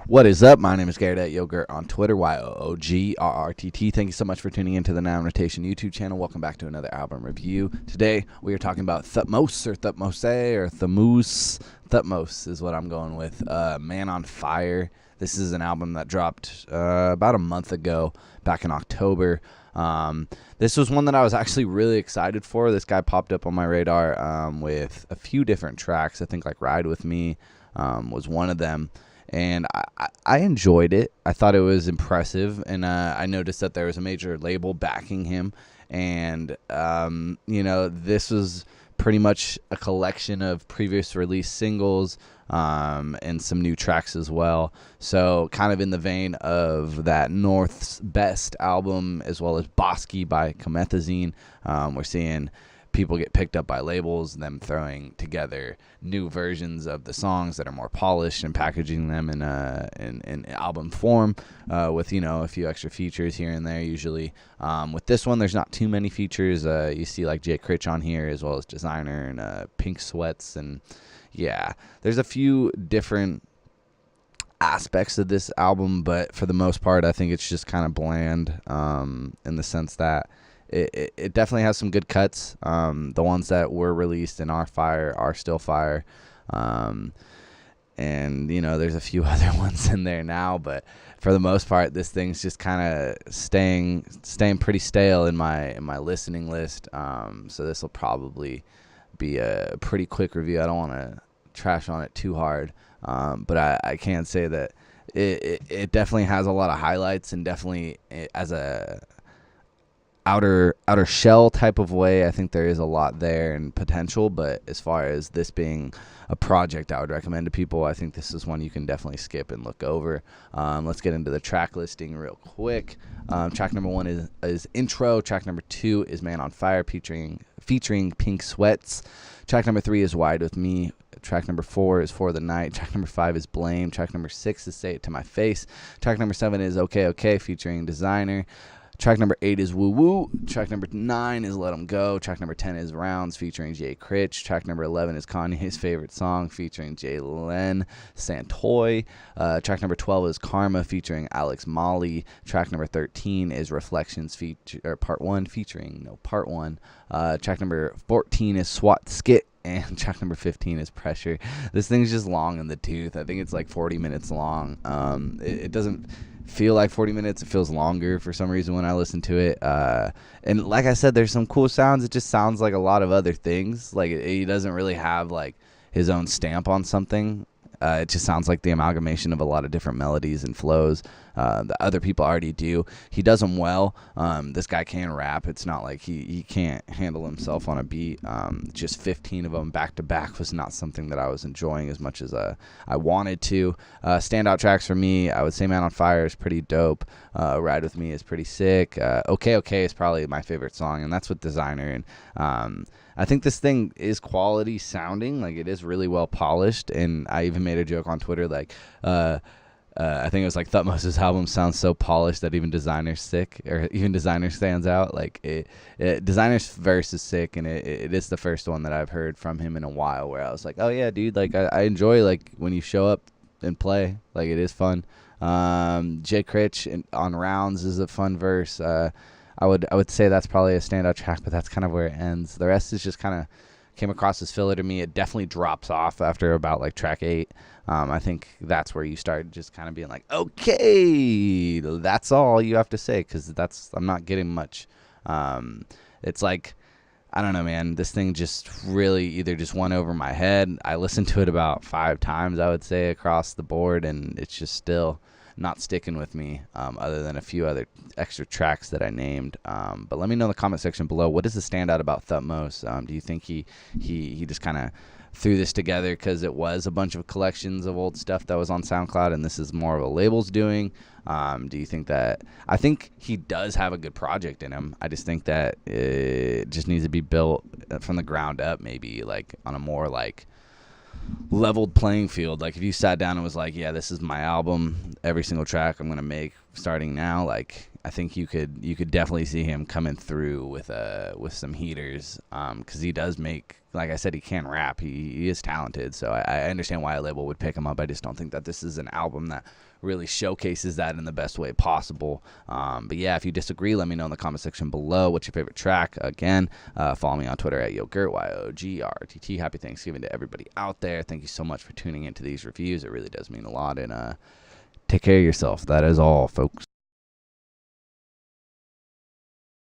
What is up? My name is Garrett at Yogurt on Twitter, YOOGRRTT. Thank you so much for tuning into the Now Notation YouTube channel. Welcome back to another album review. Today, we are talking about Thutmose or Thutmose or Thutmose. Thutmose is what I'm going with. Man on Fire. This is an album that dropped about a month ago, back in October. This was one that I was actually really excited for. This guy popped up on my radar with a few different tracks. I think like Ride With Me was one of them. And I enjoyed it. I thought it was impressive, and I noticed that there was a major label backing him. And, this was pretty much a collection of previous release singles and some new tracks as well. So kind of in the vein of that North's Best album, as well as Bosky by Comethazine. We're seeing people get picked up by labels, them throwing together new versions of the songs that are more polished and packaging them in album form with, a few extra features here and there usually. With this one, there's not too many features. You see like Jay Critch on here, as well as Designer and Pink Sweats. And yeah, there's a few different aspects of this album, but for the most part, I think it's just kind of bland in the sense that it definitely has some good cuts. The ones that were released and are fire are still fire. And, there's a few other ones in there now, but for the most part, this thing's just kind of staying pretty stale in my listening list. So this will probably be a pretty quick review. I don't want to trash on it too hard. But I can say that it definitely has a lot of highlights, and definitely as a outer shell type of way, I think there is a lot there and potential. But as far as this being a project I would recommend to people, I think this is one you can definitely skip and look over. Let's get into the track listing real quick. Track number 1 is Intro. Track number 2 is Man on Fire featuring Pink Sweats. Track number 3 is Wide With Me. Track number 4 is For the Night. Track number 5 is Blame. Track number 6 is Say It To My Face. Track number 7 is Okay Okay featuring Designer. Track number 8 is Woo Woo. Track number 9 is Let 'Em Go. Track number 10 is Rounds featuring Jay Critch. Track number 11 is Kanye's favorite song featuring Jalen Santoy. Track number 12 is Karma featuring Alex Molly. Track number 13 is Reflections Part 1 featuring Part 1. Track number 14 is SWAT Skit. And track number 15 is Pressure. This thing's just long in the tooth. I think it's like 40 minutes long. It doesn't feel like 40 minutes. It feels longer for some reason when I listen to it. And like I said, there's some cool sounds. It just sounds like a lot of other things. Like he doesn't really have like his own stamp on something. It just sounds like the amalgamation of a lot of different melodies and flows that other people already do. He does them well. This guy can rap. It's not like he can't handle himself on a beat. Just 15 of them back to back was not something that I was enjoying as much as I wanted to. Standout tracks for me, I would say Man on Fire is pretty dope. Ride With Me is pretty sick. Okay Okay is probably my favorite song, and that's with Designer. And I think this thing is quality sounding. Like, it is really well polished. And I even made a joke on Twitter, like, I think it was like Thutmose's album sounds so polished that even Designer's sick, or even Designer stands out. Like, Designer's verse is sick, and it is the first one that I've heard from him in a while where I was like, oh yeah, dude, like I enjoy like when you show up and play. Like, it is fun. Jay Critch on Rounds is a fun verse. I would say that's probably a standout track, but that's kind of where it ends. The rest is just kind of came across as filler to me. It definitely drops off after about like track 8. I think that's where you start just kind of being like, okay, that's all you have to say, because I'm not getting much. It's like, I don't know, man. This thing just really either just went over my head. I listened to it about 5 times, I would say, across the board, and it's just still not sticking with me, other than a few other extra tracks that I named. But let me know in the comment section below, what is the standout about Thutmose? Do you think he just kind of threw this together because it was a bunch of collections of old stuff that was on SoundCloud, and this is more of a label's doing? Do you think that... I think he does have a good project in him. I just think that it just needs to be built from the ground up, maybe like on a more like leveled playing field. Like, if you sat down and was like, yeah, this is my album, every single track I'm gonna make starting now, like, I think you could definitely see him coming through with some heaters, because he does make, like I said, he can rap. He is talented, so I understand why a label would pick him up. I just don't think that this is an album that really showcases that in the best way possible. But yeah, if you disagree, let me know in the comment section below. What's your favorite track? Again, follow me on Twitter at Yogurt, YOGRTT. Happy Thanksgiving to everybody out there. Thank you so much for tuning into these reviews. It really does mean a lot, and take care of yourself. That is all, folks.